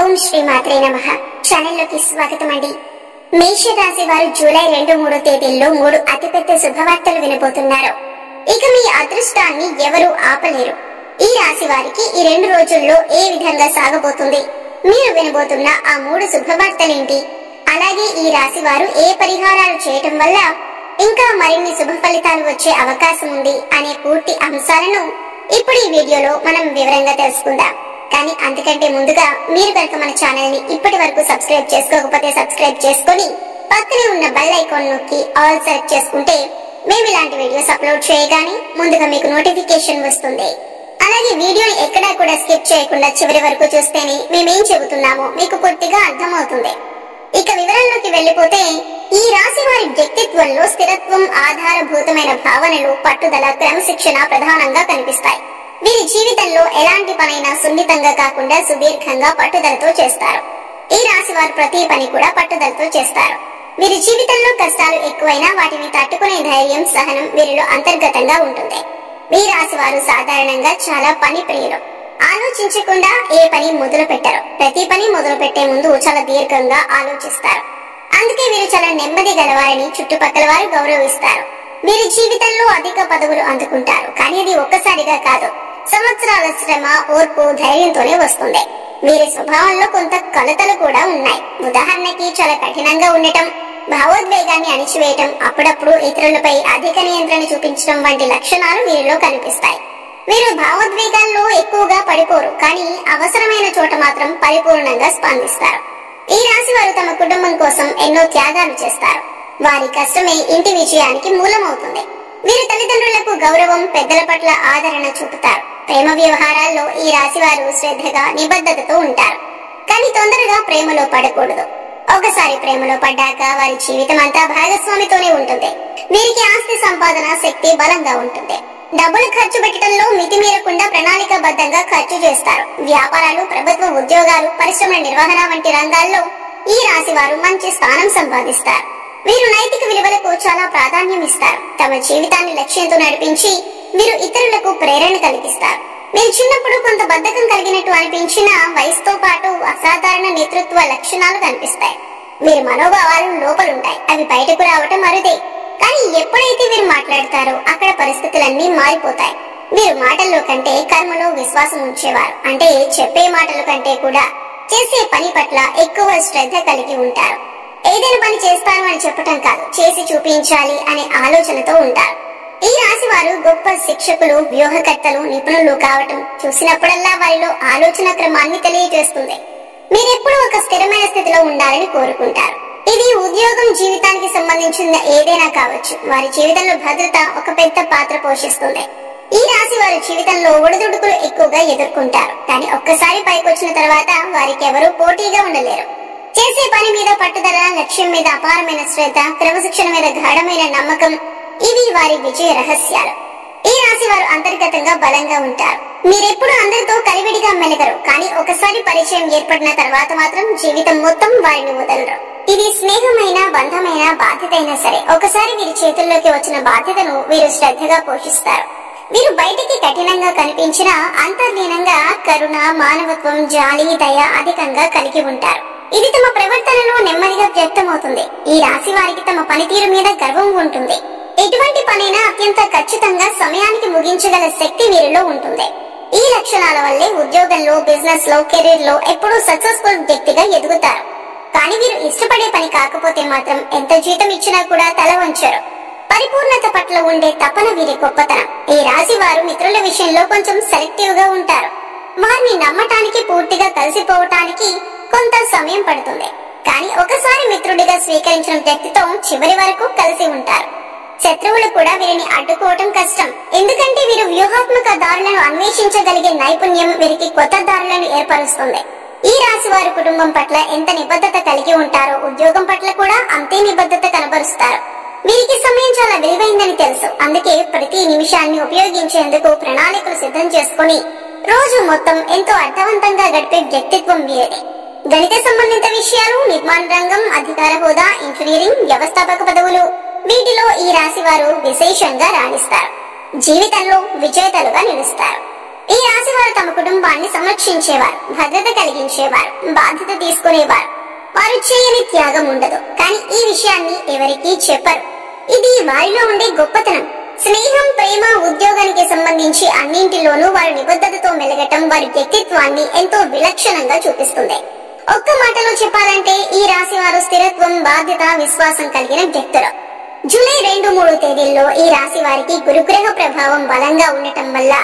ఓం శ్రీ మాత్రే నమః. ఛానల్లోకి స్వాగతం అండి. మేష రాశి వారు జూలై 2-3 తేదీల్లో 3 అతిపెద్ద శుభవార్తలు వినబోతున్నారు. ఇక మీ అదృష్టాన్ని ఎవరు ఆపలేరు. ఈ రాశి వారికి ఈ 2 రోజుల్లో ఏ విధంగా సాగబోతుంది, మీరు వినబోతున్న ఆ 3 శుభవార్తలేంటి, అలాగే ఈ రాశి వారు ఏ పరిహారాలు చేయటం వల్ల ఇంకా మరిన్ని శుభ ఫలితాలు వచ్చే అవకాశం ఉంది అనే పూర్తి అంశాలను ఇప్పుడు ఈ వీడియోలో మనం వివరంగా తెలుసుకుందాం. కానీ అంతకంటే ముందుగా మీరు కనుక మన ఛానల్ ని ఇప్పటి వరకు సబ్స్క్రైబ్ చేసుకోకపోతే సబ్స్క్రైబ్ చేసుకొని పక్కనే ఉన్న బెల్ ఐకాన్ నొక్కి ఆల్ సెలెక్ట్ చేసుకుంటే మేము ఇలాంటి వీడియోస్ అప్లోడ్ చేయగానే ముందుగా మీకు నోటిఫికేషన్ వస్తుంది. అలాగే వీడియోని ఎక్కడా కూడా స్కిప్ చేయకుండా చివరి వరకు చూస్తేనే మేమేం చెబుతున్నామో మీకు పూర్తిగా అర్థమవుతుంది. ఇక వివరాల్లోకి వెళ్లిపోతే, ఈ రాశి వారి వ్యక్తిత్వంలో స్థిరత్వం, ఆధారభూతమైన భావనలు, పట్టుదల, క్రమశిక్షణ ప్రధానంగా కనిపిస్తాయి. వీరి జీవితంలో ఎలాంటి పనైనా సున్నితంగా కాకుండా సుదీర్ఘంగా పట్టుదలతో చేస్తారు. ఈ రాశి వారు ప్రతి పని కూడా పట్టుదలతో చేస్తారు. వీరి జీవితంలో కష్టాలు ఎక్కువైనా వాటిని తట్టుకునే ధైర్యం, సహనం వీరిలో అంతర్గతంగా ఉంటుంది. ఈ రాశి వారు సాధారణంగా చాలా పని ప్రియులు. ఆలోచించకుండా ఏ పని మొదలు పెట్టరు. ప్రతి పని మొదలు పెట్టే ముందు చాలా దీర్ఘంగా ఆలోచిస్తారు. అందుకే వీరు చాలా నెమ్మది గలవారని చుట్టుపక్కల వారు గౌరవిస్తారు. వీరి జీవితంలో అధిక పదవులు అందుకుంటారు. కానీ అది ఒక్కసారిగా కాదు, సంవత్సరాల శ్రమ, ఓర్పు, ధైర్యంతోనే వస్తుంది. వీరి స్వభావంలో కొంత కొలతలు కూడా ఉన్నాయి. ఉదాహరణకి చాలా కఠినంగా ఉండటం, భావోద్వేగాన్ని అణిచివేయటం, అప్పుడప్పుడు ఇతరులపై అధిక నియంత్రణ చూపించడం వంటి లక్షణాలు వీరిలో కనిపిస్తాయి. వీరు భావోద్వేగాల్లో ఎక్కువగా పడిపోరు, కానీ అవసరమైన చోట మాత్రం పరిపూర్ణంగా స్పందిస్తారు. ఈ రాశి వారు తమ కుటుంబం కోసం ఎన్నో త్యాగాలు చేస్తారు. వారి కష్టమే ఇంటి విజయానికి మూలమవుతుంది. వీరు తల్లిదండ్రులకు గౌరవం, పెద్దల పట్ల ఆదరణ చూపుతారు. ప్రేమ వ్యవహారాల్లో ఈ రాశి వారు శ్రద్ధగా, నిబద్ధతతో ఉంటారు. కానీ తొందరగా ప్రేమలో పడకూడదు. ఒకసారి ప్రేమలో పడ్డాక వారి జీవితం అంతా భాగస్వామితోనే ఉంటుంది. వీరికి ఆస్తి సంపాదన శక్తి బలంగా ఉంటుంది. డబ్బులు ఖర్చు పెట్టడంలో మితిమీరకుండా ప్రణాళికాబద్ధంగా ఖర్చు చేస్తారు. వ్యాపారాలు, ప్రభుత్వ ఉద్యోగాలు, పరిశ్రమల నిర్వహణ వంటి రంగాల్లో ఈ రాశి వారు మంచి స్థానం సంపాదిస్తారు. వీరు నైతిక విలువలకు చాలా ప్రాధాన్యం ఇస్తారు. తమ జీవితాన్ని లక్ష్యంతో నడిపించి వీరు ఇతరులకు ప్రేరణ కలిగిస్తారు. వీరు చిన్నప్పుడు కొంత బద్ధకం కలిగినట్టు అనిపించిన వయసుతో పాటు అసాధారణ నేతృత్వ లక్షణాలు కనిపిస్తాయి. వీరి మనోభావాలు లోపలుంటాయి, అవి బయటకు రావటం అరుదే. కానీ ఎప్పుడైతే వీరు మాట్లాడతారో అక్కడ పరిస్థితులన్నీ మారిపోతాయి. వీరు మాటల్లో కంటే కర్మలో విశ్వాసం ఉంచేవారు. అంటే చెప్పే మాటల కంటే కూడా చేసే పని పట్ల ఎక్కువ శ్రద్ధ కలిగి ఉంటారు. ఏదైనా పని చేస్తాను అని చెప్పటం కాదు, చేసి చూపించాలి అనే ఆలోచనతో ఉంటారు. ఈ రాశి వారు గొప్ప శిక్షకులు, వ్యూహకర్తలు, నిపుణులు కావటం చూసినప్పుడల్లా వారిలో ఆలోచన క్రమాన్ని తెలియజేస్తుంది. మీరెప్పుడు ఒక స్థిరమైన స్థితిలో ఉండాలని కోరుకుంటారు. ఇది ఉద్యోగం, జీవితానికి సంబంధించిన ఏదైనా కావచ్చు. వారి జీవితంలో భద్రత ఒక పెద్ద పాత్ర పోషిస్తుంది. ఈ రాశి వారి జీవితంలో ఒడిదుడుకులు ఎక్కువగా ఎదుర్కొంటారు. కానీ ఒక్కసారి పైకొచ్చిన తర్వాత వారికి ఎవరూ పోటీగా ఉండలేరు. చేసే పని మీద పట్టుదల, లక్ష్యం మీద అపారమైన శ్రద్ధ, క్రమశిక్షణ మీద గాఢమైన నమ్మకం, ఇవి వారి విజయ రహస్యాలు. ఈ రాశి వారు అంతర్గతంగా బలంగా ఉంటారు. మీరెప్పుడు అందరితో కలివిడిగా మెలగరు, కానీ ఒకసారి పరిచయం ఏర్పడిన తర్వాత మాత్రం జీవితం మొత్తం వారిని వదలరు. ఇది స్నేహమైన, బంధమైన, బాధ్యత అయినా సరే ఒకసారి వీరి చేతుల్లోకి వచ్చిన బాధ్యతను వీరు శ్రద్ధగా పోషిస్తారు. వీరు బయటికి కఠినంగా కనిపించినా అంతర్లీనంగా కరుణ, మానవత్వం, జాలి, దయ అధికంగా కలిగి ఉంటారు. ఇది తమ ప్రవర్తనలో నెమ్మదిగా వ్యక్తమవుతుంది. ఈ రాశి వారికి తమ పనితీరు మీద గర్వం ఉంటుంది. ఎటువంటి పనైనా అత్యంత ఖచ్చితంగా సమయానికి ముగించగల శక్తి వీరిలో ఉంటుంది. ఈ లక్షణాల వల్లే ఉద్యోగంలో, బిజినెస్ లో, కెరీర్ లో ఎప్పుడూ సక్సెస్ఫుల్ వ్యక్తిగా ఎదుగుతారు. కానీ వీరు ఇష్టపడే పని కాకపోతే మాత్రం ఎంత జీతం ఇచ్చినా కూడా తల వంచరు. పరిపూర్ణత పట్ల ఉండే తపన వీరి గొప్పతనం. ఈ రాశి వారు మిత్రుల విషయంలో కొంచెం సెలెక్టివ్ గా ఉంటారు. వారిని నమ్మటానికి, పూర్తిగా కలిసిపోవటానికి కొంత సమయం పడుతుంది. కానీ ఒకసారి మిత్రుడిగా స్వీకరించిన వ్యక్తితో చివరి వరకు కలిసి ఉంటారు. శత్రువులు కూడా వీరిని అడ్డుకోవటం కష్టం. ఎందుకంటే వీరు వ్యూహాత్మక దారులను అన్వేషించగలిగే నైపుణ్యం వీరికి కొత్త దారులను ఏర్పరుస్తుంది. ఈ రాశి వారి కుటుంబం పట్ల ఎంత నిబద్ధత కలిగి ఉంటారో ఉద్యోగం పట్ల కూడా అంతే నిబద్ధత కనబరుస్తారు. వీరికి సమయం చాలా విలువైందని తెలుసు. అందుకే ప్రతి నిమిషాన్ని ఉపయోగించేందుకు ప్రణాళికలు సిద్ధం చేసుకుని రోజు మొత్తం ఎంతో అర్థవంతంగా గడిపే వ్యక్తిత్వం వీరిది. గణిత సంబంధిత విషయాలు, నిర్మాణ రంగం, అధికార హోదా, ఇంజనీరింగ్, వ్యవస్థాపక పదవులు, వీటిలో ఈ రాశి వారు విశేషంగా రాణిస్తారు. జీవితంలో విజేతలుగా నిలుస్తారు. ఈ రాశి వారు తమ కుటుంబాన్ని సంరక్షించేవారు, భద్రత కలిగించేవారు, బాధ్యత తీసుకునేవారు. వారు చేయని త్యాగం ఉండదు. కానీ ఈ విషయాన్ని ఎవరికీ చెప్పరు. ఇది వారిలో ఉండే గొప్పతనం. స్నేహం, ప్రేమ, ఉద్యోగానికి సంబంధించి అన్నింటిలోనూ వారు నిబద్ధతతో మెలగటం వారి వ్యక్తిత్వాన్ని ఎంతో విలక్షణంగా చూపిస్తుంది. ఒక్క మాటలో చెప్పాలంటే ఈ రాశి వారు స్థిరత్వం, బాధ్యత, విశ్వాసం కలిగిన వ్యక్తులు. జూలై 2-3 తేదీల్లో ఈ రాశి వారికి గురుగ్రహ ప్రభావం బలంగా ఉండటం వల్ల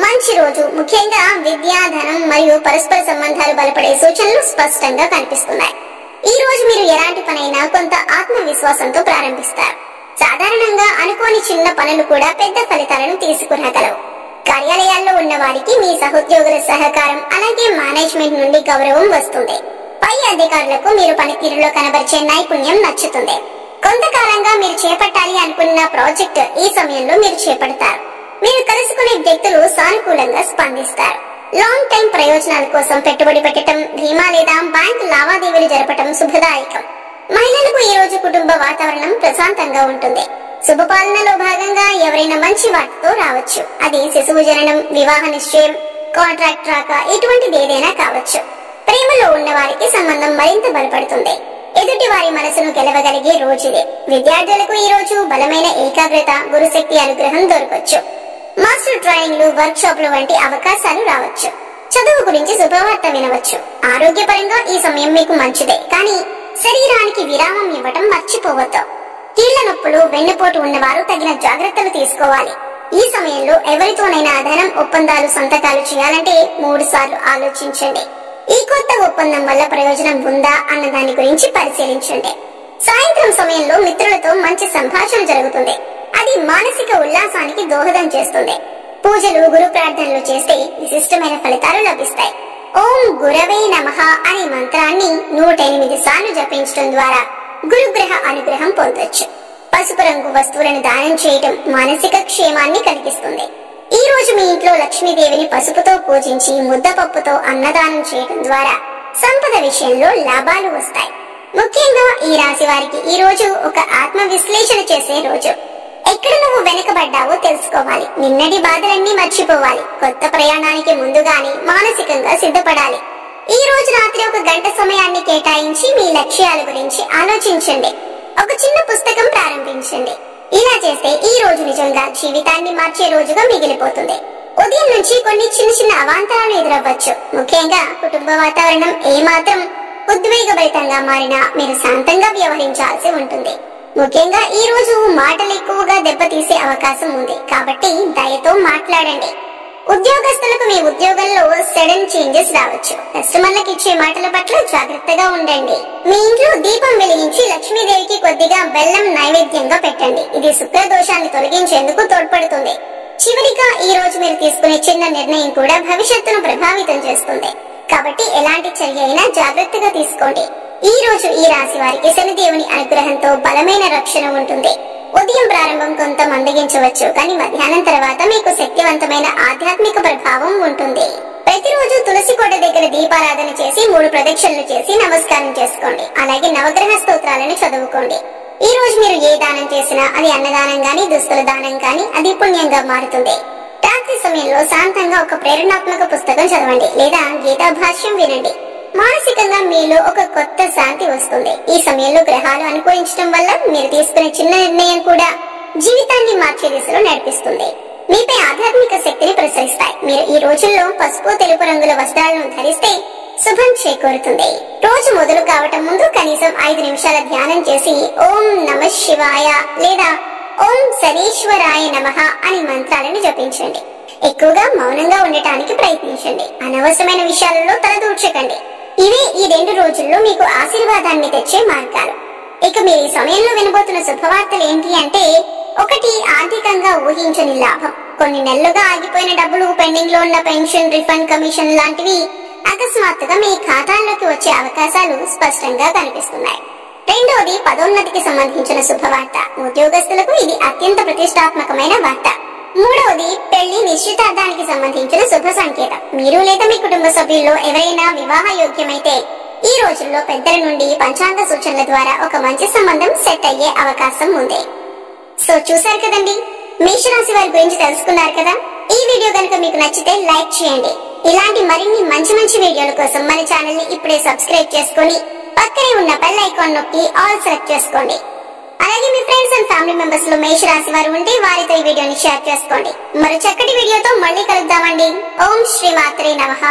మంచి రోజు. ముఖ్యంగా విద్య, ధనం మరియు పరస్పర సంబంధాలు బలపడే సూచనలు స్పష్టంగా కనిపిస్తున్నాయి. ఈ రోజు మీరు ఎలాంటి పనైనా కొంత ఆత్మవిశ్వాసంతో ప్రారంభిస్తారు. సాధారణంగా అనుకోని చిన్న పనులు కూడా పెద్ద ఫలితాలను తీసుకురాగలవు. కార్యాలయాల్లో ఉన్న వారికి మీ సహోద్యోగుల సహకారం, అలాగే మేనేజ్మెంట్ నుండి గౌరవం వస్తుంది. పై అధికారులకు మీరు పనితీరులో కనబరిచే నైపుణ్యం నచ్చుతుంది. కొంతకాలంగా మీరు చేపట్టాలి అనుకున్న ప్రాజెక్ట్ ఈ సమయంలో మీరు చేపడతారు. మీరు కలుసుకునే వ్యక్తులు సానుకూలంగా స్పందిస్తారు. లాంగ్ టైం ప్రయోజనాల కోసం పెట్టుబడి పెట్టడం, బీమా లేదా బ్యాంక్ లావాదేవీలు జరపడం శుభదాయకం. మహిళలకు ఈ రోజు కుటుంబ వాతావరణం ప్రశాంతంగా ఉంటుంది. శుభపాలనలో భాగంగా ఎవరైనా మంచి వార్తతో రావచ్చు. అది శిశువు జననం, వివాహ నిశ్చయం, కాంట్రాక్ట్ రాక, ఇటువంటిది ఏదైనా కావచ్చు. ప్రేమలో ఉన్న వారికి సంబంధం మరింత బలపడుతుంది. ఎదుటి వారి మనసును గెలవగలిగే రోజుదే. విద్యార్థులకు ఈ రోజు బలమైన ఏకాగ్రత, గురుశక్తి అనుగ్రహం దొరకవచ్చు. మాస్టర్ ట్రైనింగ్లు, వర్క్ షాప్లు వంటి అవకాశాలు రావచ్చు. చదువు గురించి శుభవార్త వినవచ్చు. ఆరోగ్యపరంగా ఈ సమయం మీకు మంచిదే, కానీ శరీరానికి విరామం ఇవ్వటం మర్చిపోవద్దు. కీళ్ల నొప్పులు, వెన్నుపోటు ఉన్నవారు తగిన జాగ్రత్తలు తీసుకోవాలి. ఈ సమయంలో ఎవరితోనైనా ధనం ఒప్పందాలు, సంతకాలు చేయాలంటే 3 సార్లు ఆలోచించండి. ఈ కొత్త ఒప్పందం వల్ల ప్రయోజనం ఉందా అన్న దాని గురించి పరిశీలించండి. సాయంత్రం సమయంలో మిత్రులతో మంచి సంభాషణ జరుగుతుంది. అది మానసిక ఉల్లాసానికి దోహదం చేస్తుంది. పూజలు, గురు ప్రార్థనలు చేస్తే విశిష్టమైన ఫలితాలు లభిస్తాయి. ఓం గురవే నమః అనే మంత్రాన్ని 108 సార్లు జపించడం ద్వారా గురుగ్రహ అనుగ్రహం పొందొచ్చు. పసుపు రంగు వస్తువులను దానం చేయడం మానసిక క్షేమాన్ని కలిగిస్తుంది. ఈ రోజు మీ ఇంట్లో లక్ష్మీదేవిని పసుపుతో పూజించి ముద్దపప్పుతో అన్నదానం చేయడం ద్వారా సంపద విషయంలో లాభాలు వస్తాయి. ముఖ్యంగా ఈ రాశి వారికి ఈ రోజు ఒక ఆత్మ విశ్లేషణ చేసే రోజు. ఎక్కడ నువ్వు వెనకబడ్డావో తెలుసుకోవాలి. నిన్నటి బాధలన్నీ మర్చిపోవాలి. కొత్త ప్రయాణానికి ముందుగానే మానసికంగా సిద్ధపడాలి. ఈ రోజు రాత్రి 1 గంట సమయాన్ని కేటాయించి మీ లక్ష్యాల గురించి ఆలోచించండి. ఒక చిన్న పుస్తకం ప్రారంభించండి. ఇలా చేస్తే ఈ రోజు నిజంగా జీవితాన్ని మార్చే రోజుగా మిగిలిపోతుంది. ఉదయం నుంచి కొన్ని చిన్న అవాంతరాలు ఎదురవ్వచ్చు. ముఖ్యంగా కుటుంబ వాతావరణం ఏమాత్రం ఉద్వేగభరితంగా మారినా మీరు శాంతంగా వ్యవహరించాల్సి ఉంటుంది. ముఖ్యంగా ఈ రోజు మాటలు ఎక్కువగా దెబ్బతీసే అవకాశం ఉంది. కాబట్టి దయతో మాట్లాడండి. ఉద్యోగస్తులకు మీ ఉద్యోగంలో సడన్ చేంజెస్ రావచ్చు. కస్టమర్లకు ఇచ్చే మాటల పట్ల జాగ్రత్తగా ఉండండి. మీ ఇంట్లో దీపం వెలిగించి లక్ష్మీదేవికి కొద్దిగా బెల్లం నైవేద్యంగా పెట్టండి. ఇది శుక్ర దోషాన్ని తొలగించేందుకు తోడ్పడుతుంది. చివరిగా ఈ రోజు మీరు తీసుకునే చిన్న నిర్ణయం కూడా భవిష్యత్తును ప్రభావితం చేస్తుంది. కాబట్టి ఎలాంటి చర్య అయినా జాగ్రత్తగా తీసుకోండి. ఈ రోజు ఈ రాశి వారికి శనిదేవుని అనుగ్రహంతో బలమైన రక్షణ ఉంటుంది. ఉదయం ప్రారంభం కొంత మందగించవచ్చు, కానీ మధ్యాహ్నం తర్వాత మీకు శక్తివంతమైన ఆధ్యాత్మిక ప్రభావం ఉంటుంది. ప్రతిరోజు తులసి కోట దగ్గర దీపారాధన చేసి 3 ప్రదక్షిణలు చేసి నమస్కారం చేసుకోండి. అలాగే నవగ్రహ స్తోత్రాలను చదువుకోండి. ఈ రోజు మీరు ఏ దానం చేసినా అది అన్నదానం గాని, దుస్తుల దానం గాని అది పుణ్యంగా మారుతుంది. రాత్రి సమయంలో శాంతంగా ఒక ప్రేరణాత్మక పుస్తకం చదవండి లేదా గీతా భాష్యం వినండి. మానసికంగా మీలో ఒక కొత్త శాంతి వస్తుంది. ఈ సమయంలో గ్రహాలు అనుకూలించడం వల్ల మీరు తీసుకునే చిన్న నిర్ణయం కూడా జీవితాన్ని మార్చే దిశలో నడిపిస్తుంది. మీపై ఆధ్యాత్మిక శక్తిని ప్రసరిస్తాయి. మీరు ఈ రోజుల్లో పసుపు, తెలుపు రంగుల వస్త్రాలను ధరిస్తే శుభం చేకూరుతుంది. రోజు మొదలు కావటం ముందు కనీసం 5 నిమిషాల ధ్యానం చేసి ఓం నమః శివాయ లేదా ఓం శనీశ్వరాయ నమః అని మంత్రాలను జపించండి. ఎక్కువగా మౌనంగా ఉండటానికి ప్రయత్నించండి. అనవసరమైన విషయాలలో తలదూర్చకండి. ఇవే ఈ 2 రోజుల్లో మీకు ఆశీర్వాదాన్ని తెచ్చే మార్గాలు. ఇక మీరు ఈ సమయంలో వినబోతున్న శుభవార్తలు ఏంటి అంటే, 1 ఆర్థికంగా ఊహించని లాభం. కొన్ని నెలలుగా ఆగిపోయిన డబ్బులు, పెండింగ్ లో ఉన్న పెన్షన్, రిఫండ్, కమిషన్ లాంటివి అకస్మాత్తుగా మీ ఖాతాల్లోకి వచ్చే అవకాశాలు స్పష్టంగా కనిపిస్తున్నాయి. 2వది పదోన్నతికి సంబంధించిన శుభవార్త. ఉద్యోగస్తులకు ఇది అత్యంత ప్రతిష్టాత్మకమైన వార్త. 3వది పెళ్లి, నిశ్చితార్థానికి సంబంధించిన శుభ సంకేతం. మీరు లేదా మీ కుటుంబ సభ్యుల్లో ఎవరైనా వివాహ యోగ్యమైతే ఈ రోజుల్లో పెద్దల నుండి పంచాంగ సూచనల ద్వారా ఒక మంచి సంబంధం సెట్ అయ్యే అవకాశం ఉంది. సో చూసారు కదండి, మేషరాశి వారి గురించి తెలుసుకున్నారు కదా. ఈ వీడియో గనుక మీకు నచ్చితే లైక్ చేయండి. ఇలాంటి మరిన్ని మంచి మంచి వీడియోల కోసం మన ఛానల్ ని ఇప్పుడే సబ్స్క్రైబ్ చేసుకొని పక్కనే ఉన్న బెల్ ఐకాన్ నొక్కి ఆల్ సెలెక్ట్ చేసుకోండి. అలాగే మీ ఫ్రెండ్స్ అండ్ ఫ్యామిలీ మెంబర్స్ లో మేష రాశి వారు ఉంటే వారితో ఈ వీడియోని షేర్ చేసుకోండి. మరో చక్కటి వీడియోతో మళ్ళీ కలుద్దామండి. ఓం శ్రీ మాత్రే నమః.